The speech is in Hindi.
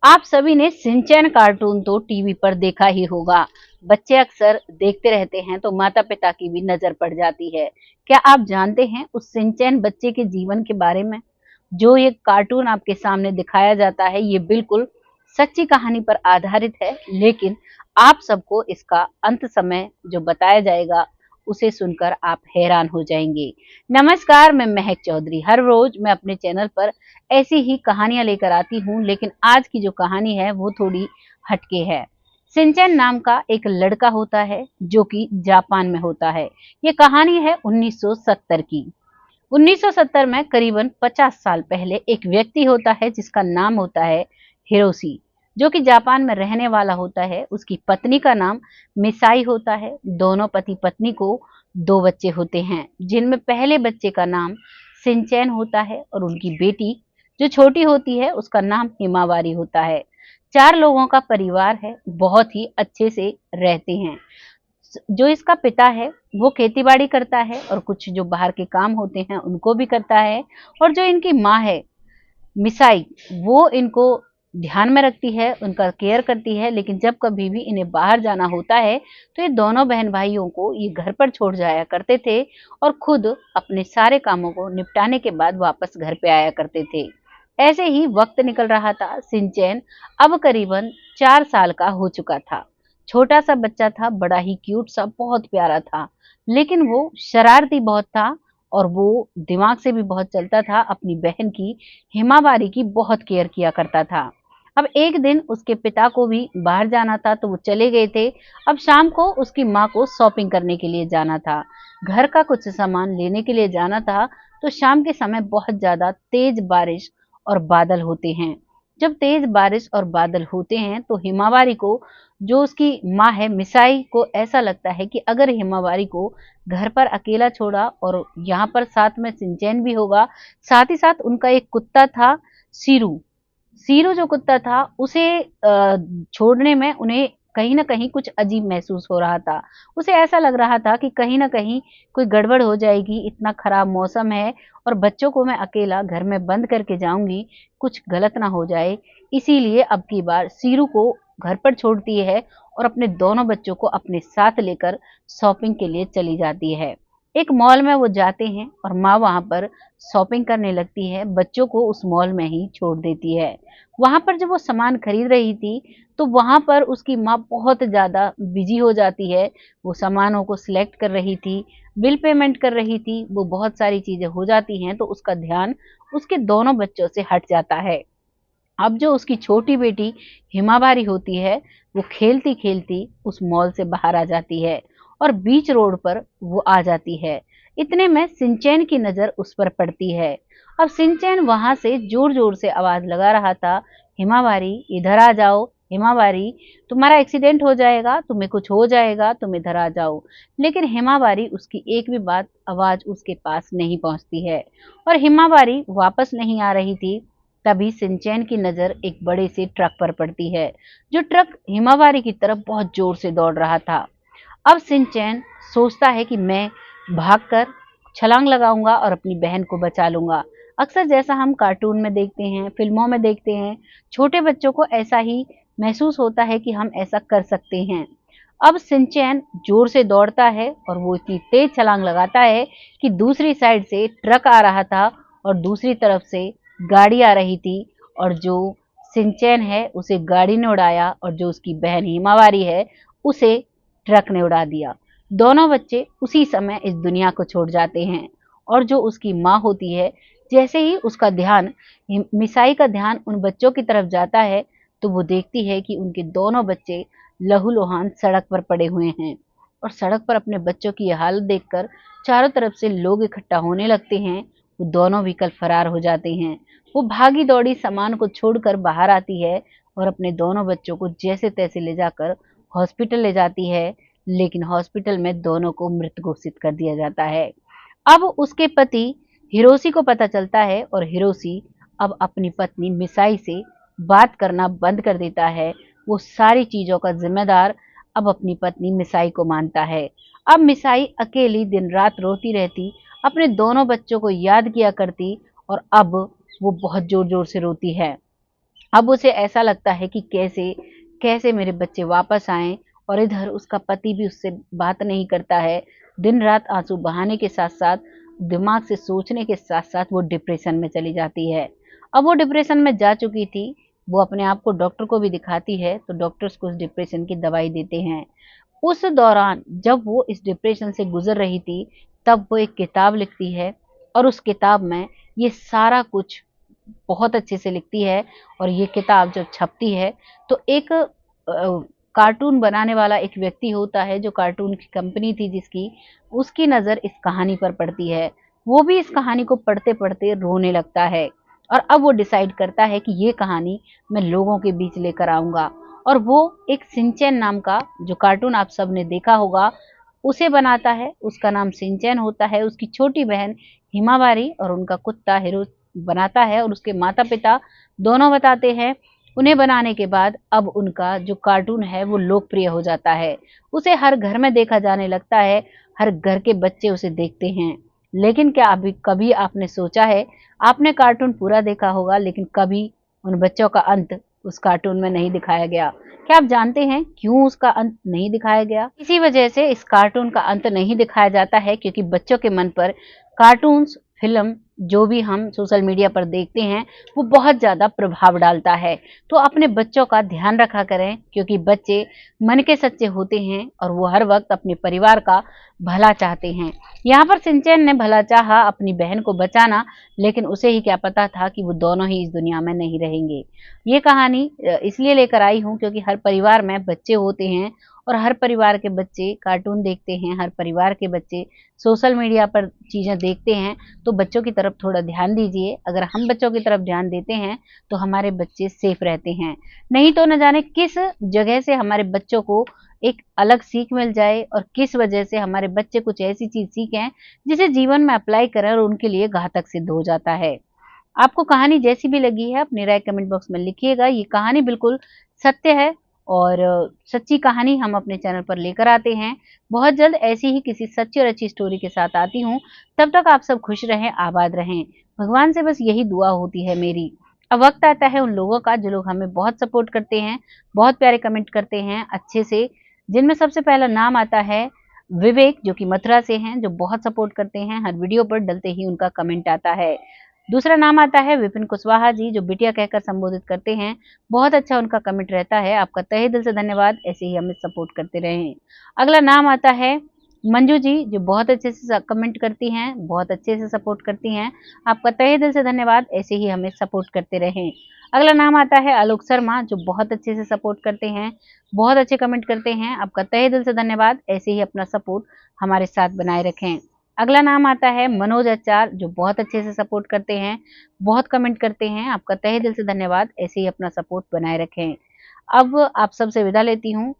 आप सभी ने सिंचैन कार्टून तो टीवी पर देखा ही होगा। बच्चे अक्सर देखते रहते हैं तो माता पिता की भी नजर पड़ जाती है। क्या आप जानते हैं उस सिंचैन बच्चे के जीवन के बारे में? जो ये कार्टून आपके सामने दिखाया जाता है ये बिल्कुल सच्ची कहानी पर आधारित है, लेकिन आप सबको इसका अंत समय जो बताया जाएगा उसे सुनकर आप हैरान हो जाएंगे। नमस्कार, मैं महक चौधरी। हर रोज मैं अपने चैनल पर ऐसी ही कहानियां लेकर आती हूँ, लेकिन आज की जो कहानी है वो थोड़ी हटके है। सिंचैन नाम का एक लड़का होता है जो कि जापान में होता है। ये कहानी है 1970 की। 1970 में करीबन 50 साल पहले एक व्यक्ति होता है जिसका नाम होता है हिरोशी, जो कि जापान में रहने वाला होता है। उसकी पत्नी का नाम मिसाई होता है। दोनों पति पत्नी को दो बच्चे होते हैं, जिनमें पहले बच्चे का नाम सिंचैन होता है और उनकी बेटी जो छोटी होती है उसका नाम हिमावारी होता है। 4 लोगों का परिवार है, बहुत ही अच्छे से रहते हैं। जो इसका पिता है वो खेती-बाड़ी करता है और कुछ जो बाहर के काम होते हैं उनको भी करता है। और जो इनकी माँ है मिसाई, वो इनको ध्यान में रखती है, उनका केयर करती है। लेकिन जब कभी भी इन्हें बाहर जाना होता है तो ये दोनों बहन भाइयों को ये घर पर छोड़ जाया करते थे और खुद अपने सारे कामों को निपटाने के बाद वापस घर पे आया करते थे। ऐसे ही वक्त निकल रहा था। सिंचैन अब करीबन 4 साल का हो चुका था। छोटा सा बच्चा था, बड़ा ही क्यूट सा, बहुत प्यारा था। लेकिन वो शरारती बहुत था और वो दिमाग से भी बहुत चलता था। अपनी बहन की हिमावारी की बहुत केयर किया करता था। अब एक दिन उसके पिता को भी बाहर जाना था तो वो चले गए थे। अब शाम को उसकी माँ को शॉपिंग करने के लिए जाना था, घर का कुछ सामान लेने के लिए जाना था। तो शाम के समय बहुत ज्यादा तेज बारिश और बादल होते हैं। जब तेज बारिश और बादल होते हैं तो हिमावारी को, जो उसकी माँ है मिसाई को, ऐसा लगता है कि अगर हिमावारी को घर पर अकेला छोड़ा और यहाँ पर साथ में सिंचैन भी होगा। साथ ही साथ उनका एक कुत्ता था सीरू। सीरू जो कुत्ता था उसे छोड़ने में उन्हें कहीं न कहीं कुछ अजीब महसूस हो रहा था। उसे ऐसा लग रहा था कि कहीं न कहीं कोई गड़बड़ हो जाएगी, इतना खराब मौसम है और बच्चों को मैं अकेला घर में बंद करके जाऊँगी, कुछ गलत ना हो जाए। इसीलिए अब की बार सीरू को घर पर छोड़ती है और अपने दोनों बच्चों को अपने साथ लेकर शॉपिंग के लिए चली जाती है। एक मॉल में वो जाते हैं और माँ वहाँ पर शॉपिंग करने लगती है, बच्चों को उस मॉल में ही छोड़ देती है। वहाँ पर जब वो सामान खरीद रही थी तो वहाँ पर उसकी माँ बहुत ज़्यादा बिजी हो जाती है। वो सामानों को सिलेक्ट कर रही थी, बिल पेमेंट कर रही थी, वो बहुत सारी चीज़ें हो जाती हैं तो उसका ध्यान उसके दोनों बच्चों से हट जाता है। अब जो उसकी छोटी बेटी हिमावारी होती है वो खेलती-खेलती उस मॉल से बाहर आ जाती है और बीच रोड पर वो आ जाती है। इतने में सिंचैन की नज़र उस पर पड़ती है। अब सिंचैन वहाँ से ज़ोर-ज़ोर से आवाज़ लगा रहा था, हिमावारी इधर आ जाओ, हिमावारी तुम्हारा एक्सीडेंट हो जाएगा, तुम्हें कुछ हो जाएगा, तुम इधर आ जाओ। लेकिन हिमावारी उसकी एक भी बात आवाज़ उसके पास नहीं पहुँचती है और हिमावारी वापस नहीं आ रही थी। तभी सिंचैन की नज़र एक बड़े से ट्रक पर पड़ती है, जो ट्रक हिमावारी की तरफ बहुत जोर से दौड़ रहा था। अब सिंचैन सोचता है कि मैं भागकर छलांग लगाऊंगा और अपनी बहन को बचा लूंगा। अक्सर जैसा हम कार्टून में देखते हैं, फिल्मों में देखते हैं, छोटे बच्चों को ऐसा ही महसूस होता है कि हम ऐसा कर सकते हैं। अब सिंचैन जोर से दौड़ता है और वो इतनी तेज छलांग लगाता है कि दूसरी साइड से ट्रक आ रहा था और दूसरी तरफ से गाड़ी आ रही थी और जो सिंचैन है उसे गाड़ी ने उड़ाया और जो उसकी बहन हिमावारी है उसे ट्रक ने उड़ा दिया। दोनों बच्चे उसी समय इस दुनिया को छोड़ जाते हैं और जो उसकी माँ होती है, जैसे ही उसका ध्यान मिसाई का ध्यान उन बच्चों की तरफ जाता है तो वो देखती है कि उनके दोनों बच्चे लहूलुहान सड़क पर पड़े हुए हैं। और सड़क पर अपने बच्चों की ये हालत देखकर चारों तरफ से लोग इकट्ठा होने लगते हैं। वो दोनों व्हीकल फरार हो जाते हैं। वो भागी दौड़ी सामान को छोड़कर बाहर आती है और अपने दोनों बच्चों को जैसे तैसे ले जाकर हॉस्पिटल ले जाती है। लेकिन हॉस्पिटल में दोनों को मृत घोषित कर दिया जाता है। अब उसके पति हिरोशी को पता चलता है और हिरोशी अब अपनी पत्नी मिसाई से बात करना बंद कर देता है। वो सारी चीज़ों का ज़िम्मेदार अब अपनी पत्नी मिसाई को मानता है। अब मिसाई अकेली दिन-रात रोती रहती, अपने दोनों बच्चों को याद किया करती और अब वो बहुत ज़ोर-ज़ोर से रोती है। अब उसे ऐसा लगता है कि कैसे कैसे मेरे बच्चे वापस आएँ, और इधर उसका पति भी उससे बात नहीं करता है। दिन-रात आँसू बहाने के साथ-साथ, दिमाग से सोचने के साथ-साथ वो डिप्रेशन में चली जाती है। अब वो डिप्रेशन में जा चुकी थी, वो अपने आप को डॉक्टर को भी दिखाती है, तो डॉक्टर्स को उस डिप्रेशन की दवाई देते हैं। उस दौरान जब वो इस डिप्रेशन से गुज़र रही थी, तब वो एक किताब लिखती है, और उस किताब में ये सारा कुछ बहुत अच्छे से लिखती है। और ये किताब जब छपती है, तो एक कार्टून बनाने वाला एक व्यक्ति होता है, जो कार्टून की कंपनी थी जिसकी, उसकी नज़र इस कहानी पर पड़ती है। वो भी इस कहानी को पढ़ते-पढ़ते रोने लगता है, और अब वो डिसाइड करता है कि ये कहानी मैं लोगों के बीच लेकर आऊँगा। और वो एक शिनचैन नाम का जो कार्टून आप सबने देखा होगा, उसे बनाता है। उसका नाम शिनचैन होता है, उसकी छोटी बहन हिमावारी और उनका कुत्ता हिरो बनाता है, और उसके माता-पिता दोनों बताते हैं। उन्हें बनाने के बाद अब उनका जो कार्टून है वो लोकप्रिय हो जाता है। उसे हर घर में देखा जाने लगता है, हर घर के बच्चे उसे देखते हैं। लेकिन क्या अभी कभी आपने सोचा है, आपने कार्टून पूरा देखा होगा लेकिन कभी उन बच्चों का अंत उस कार्टून में नहीं दिखाया गया। क्या आप जानते हैं क्यों उसका अंत नहीं दिखाया गया? इसी वजह से इस कार्टून का अंत नहीं दिखाया जाता है, क्योंकि बच्चों के मन पर कार्टून्स, फ़िल्म जो भी हम सोशल मीडिया पर देखते हैं, वो बहुत ज़्यादा प्रभाव डालता है। तो अपने बच्चों का ध्यान रखा करें, क्योंकि बच्चे मन के सच्चे होते हैं और वो हर वक़्त अपने परिवार का भला चाहते हैं। यहाँ पर शिनचैन ने भला चाहा अपनी बहन को बचाना, लेकिन उसे ही क्या पता था कि वो दोनों ही इस दुनिया में नहीं रहेंगे। ये कहानी इसलिए लेकर आई हूँ क्योंकि हर परिवार में बच्चे होते हैं, और हर परिवार के बच्चे कार्टून देखते हैं, हर परिवार के बच्चे सोशल मीडिया पर चीज़ें देखते हैं। तो बच्चों की तरफ थोड़ा ध्यान दीजिए। अगर हम बच्चों की तरफ ध्यान देते हैं, तो हमारे बच्चे सेफ रहते हैं। नहीं तो न जाने किस जगह से हमारे बच्चों को एक अलग सीख मिल जाए, और किस वजह से हमारे बच्चे कुछ ऐसी चीज़ सीखें, जिसे जीवन में अप्लाई करें और उनके लिए घातक सिद्ध हो जाता है। आपको कहानी जैसी भी लगी है, अपनी राय कमेंट बॉक्स में लिखिएगा। ये कहानी बिल्कुल सत्य है, और सच्ची कहानी हम अपने चैनल पर लेकर आते हैं। बहुत जल्द ऐसी ही किसी सच्ची और अच्छी स्टोरी के साथ आती हूँ। तब तक आप सब खुश रहें, आबाद रहें। भगवान से बस यही दुआ होती है मेरी। अब वक़्त आता है उन लोगों का जो लोग हमें बहुत सपोर्ट करते हैं, बहुत प्यारे कमेंट करते हैं अच्छे से, जिनमें सबसे पहला नाम आता है विवेक, जो कि मथुरा से हैं, जो बहुत सपोर्ट करते हैं। हर वीडियो पर डलते ही उनका कमेंट आता है। दूसरा नाम आता है विपिन कुशवाहा जी, जो बिटिया कहकर संबोधित करते हैं। बहुत अच्छा उनका कमेंट रहता है। आपका तहे दिल से धन्यवाद, ऐसे ही हमें सपोर्ट करते रहें। अगला नाम आता है मंजू जी, जो बहुत अच्छे से कमेंट करती हैं, बहुत अच्छे से सपोर्ट करती हैं। आपका तहे दिल से धन्यवाद, ऐसे ही हमें सपोर्ट करते रहें। अगला नाम आता है आलोक शर्मा, जो बहुत अच्छे से सपोर्ट करते हैं, बहुत अच्छे कमेंट करते हैं। आपका तहे दिल से धन्यवाद, ऐसे ही अपना सपोर्ट हमारे साथ बनाए रखें। अगला नाम आता है मनोज आचार, जो बहुत अच्छे से सपोर्ट करते हैं, बहुत कमेंट करते हैं। आपका तहे दिल से धन्यवाद, ऐसे ही अपना सपोर्ट बनाए रखें। अब आप सबसे विदा लेती हूँ।